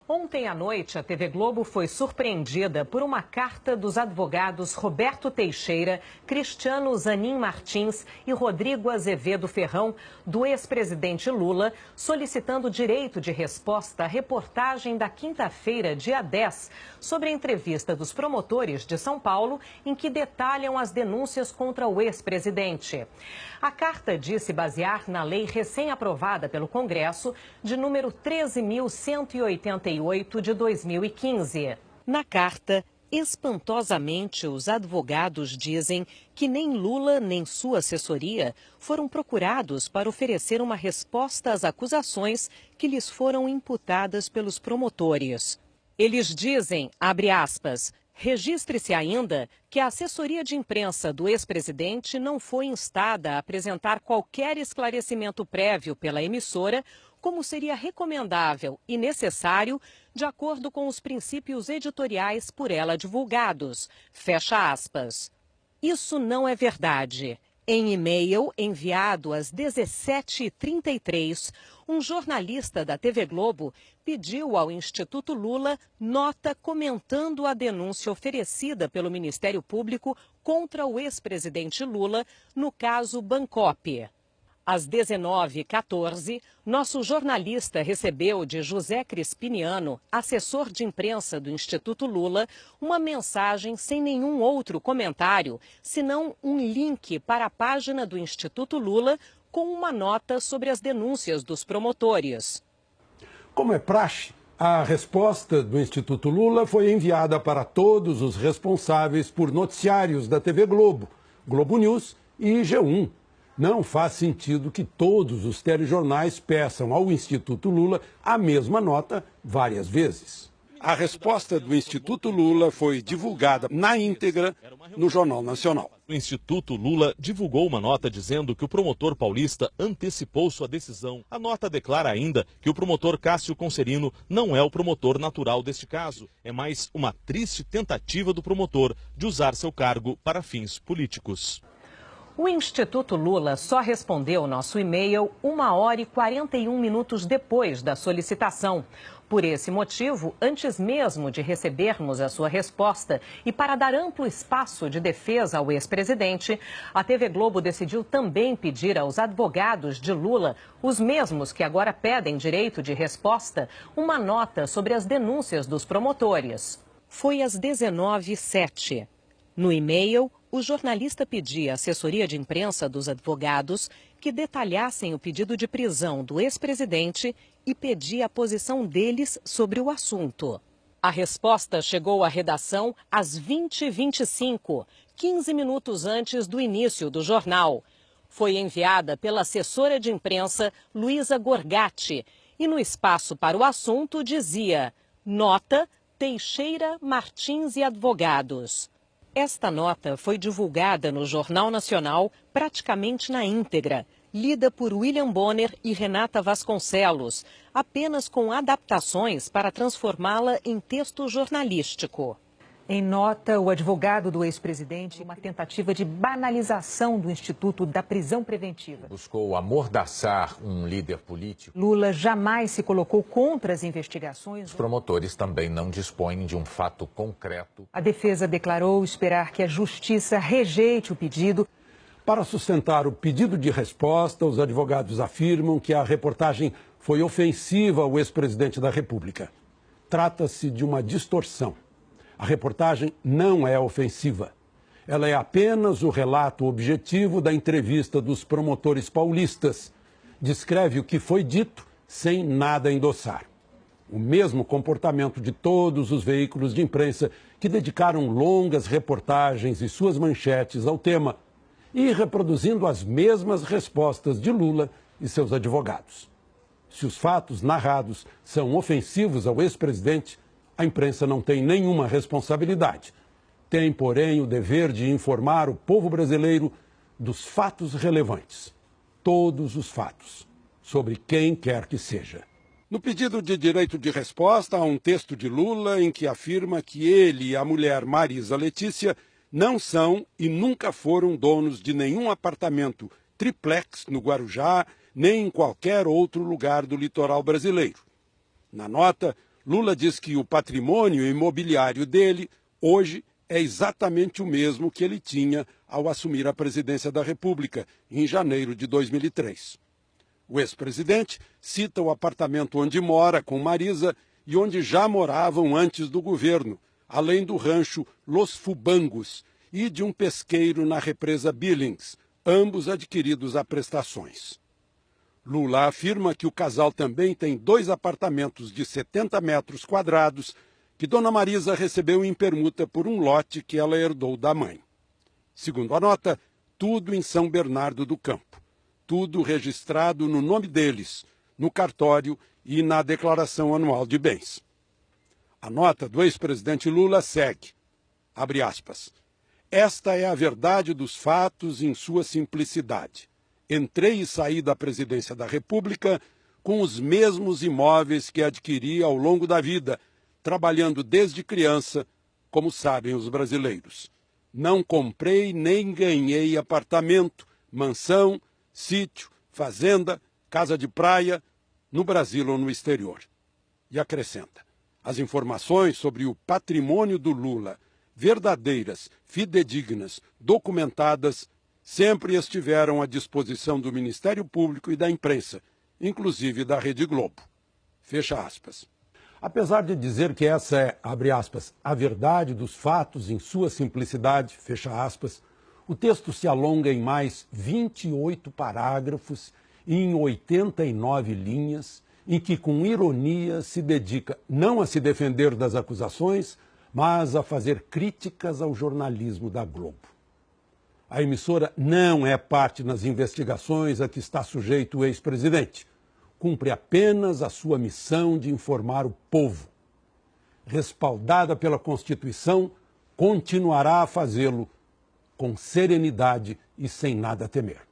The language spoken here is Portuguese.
Ontem à noite, a TV Globo foi surpreendida por uma carta dos advogados Roberto Teixeira, Cristiano Zanin Martins e Rodrigo Azevedo Ferrão, do ex-presidente Lula, solicitando direito de resposta à reportagem da quinta-feira, dia 10, sobre a entrevista dos promotores de São Paulo, em que detalham as denúncias contra o ex-presidente. A carta disse basear na lei recém-aprovada pelo Congresso, de número 13.188 de 2015. Na carta, espantosamente, os advogados dizem que nem Lula nem sua assessoria foram procurados para oferecer uma resposta às acusações que lhes foram imputadas pelos promotores. Eles dizem, abre aspas, registre-se ainda que a assessoria de imprensa do ex-presidente não foi instada a apresentar qualquer esclarecimento prévio pela emissora, como seria recomendável e necessário, de acordo com os princípios editoriais por ela divulgados. Fecha aspas. Isso não é verdade. Em e-mail enviado às 17h33, um jornalista da TV Globo pediu ao Instituto Lula nota comentando a denúncia oferecida pelo Ministério Público contra o ex-presidente Lula no caso Bancop. Às 19h14, nosso jornalista recebeu de José Crispiniano, assessor de imprensa do Instituto Lula, uma mensagem sem nenhum outro comentário, senão um link para a página do Instituto Lula com uma nota sobre as denúncias dos promotores. Como é praxe, a resposta do Instituto Lula foi enviada para todos os responsáveis por noticiários da TV Globo, Globo News e G1. Não faz sentido que todos os telejornais peçam ao Instituto Lula a mesma nota várias vezes. A resposta do Instituto Lula foi divulgada na íntegra no Jornal Nacional. O Instituto Lula divulgou uma nota dizendo que o promotor paulista antecipou sua decisão. A nota declara ainda que o promotor Cássio Conserino não é o promotor natural deste caso. É mais uma triste tentativa do promotor de usar seu cargo para fins políticos. O Instituto Lula só respondeu nosso e-mail 1h41 depois da solicitação. Por esse motivo, antes mesmo de recebermos a sua resposta e para dar amplo espaço de defesa ao ex-presidente, a TV Globo decidiu também pedir aos advogados de Lula, os mesmos que agora pedem direito de resposta, uma nota sobre as denúncias dos promotores. Foi às 19h07. No e-mail, o jornalista pedia à assessoria de imprensa dos advogados que detalhassem o pedido de prisão do ex-presidente e pedia a posição deles sobre o assunto. A resposta chegou à redação às 20h25, 15 minutos antes do início do jornal. Foi enviada pela assessora de imprensa Luísa Gorgatti e no espaço para o assunto dizia: nota Teixeira, Martins e advogados. Esta nota foi divulgada no Jornal Nacional praticamente na íntegra, lida por William Bonner e Renata Vasconcelos, apenas com adaptações para transformá-la em texto jornalístico. Em nota, o advogado do ex-presidente, uma tentativa de banalização do Instituto da Prisão Preventiva. Buscou amordaçar um líder político. Lula jamais se colocou contra as investigações. Os promotores também não dispõem de um fato concreto. A defesa declarou esperar que a justiça rejeite o pedido. Para sustentar o pedido de resposta, os advogados afirmam que a reportagem foi ofensiva ao ex-presidente da República. Trata-se de uma distorção. A reportagem não é ofensiva. Ela é apenas o relato objetivo da entrevista dos promotores paulistas. Descreve o que foi dito sem nada endossar. O mesmo comportamento de todos os veículos de imprensa que dedicaram longas reportagens e suas manchetes ao tema e reproduzindo as mesmas respostas de Lula e seus advogados. Se os fatos narrados são ofensivos ao ex-presidente, a imprensa não tem nenhuma responsabilidade. Tem, porém, o dever de informar o povo brasileiro dos fatos relevantes. Todos os fatos, sobre quem quer que seja. No pedido de direito de resposta, há um texto de Lula em que afirma que ele e a mulher Marisa Letícia não são e nunca foram donos de nenhum apartamento triplex no Guarujá, nem em qualquer outro lugar do litoral brasileiro. Na nota, Lula diz que o patrimônio imobiliário dele, hoje, é exatamente o mesmo que ele tinha ao assumir a presidência da República, em janeiro de 2003. O ex-presidente cita o apartamento onde mora com Marisa e onde já moravam antes do governo, além do rancho Los Fubangos e de um pesqueiro na represa Billings, ambos adquiridos a prestações. Lula afirma que o casal também tem 2 apartamentos de 70 metros quadrados que Dona Marisa recebeu em permuta por um lote que ela herdou da mãe. Segundo a nota, tudo em São Bernardo do Campo. Tudo registrado no nome deles, no cartório e na declaração anual de bens. A nota do ex-presidente Lula segue, abre aspas, esta é a verdade dos fatos em sua simplicidade. Entrei e saí da presidência da República com os mesmos imóveis que adquiri ao longo da vida, trabalhando desde criança, como sabem os brasileiros. Não comprei nem ganhei apartamento, mansão, sítio, fazenda, casa de praia, no Brasil ou no exterior. E acrescenta, as informações sobre o patrimônio do Lula, verdadeiras, fidedignas, documentadas, sempre estiveram à disposição do Ministério Público e da imprensa, inclusive da Rede Globo. Fecha aspas. Apesar de dizer que essa é, abre aspas, a verdade dos fatos em sua simplicidade, fecha aspas, o texto se alonga em mais 28 parágrafos e em 89 linhas, em que com ironia se dedica não a se defender das acusações, mas a fazer críticas ao jornalismo da Globo. A emissora não é parte nas investigações a que está sujeito o ex-presidente. Cumpre apenas a sua missão de informar o povo. Respaldada pela Constituição, continuará a fazê-lo com serenidade e sem nada a temer.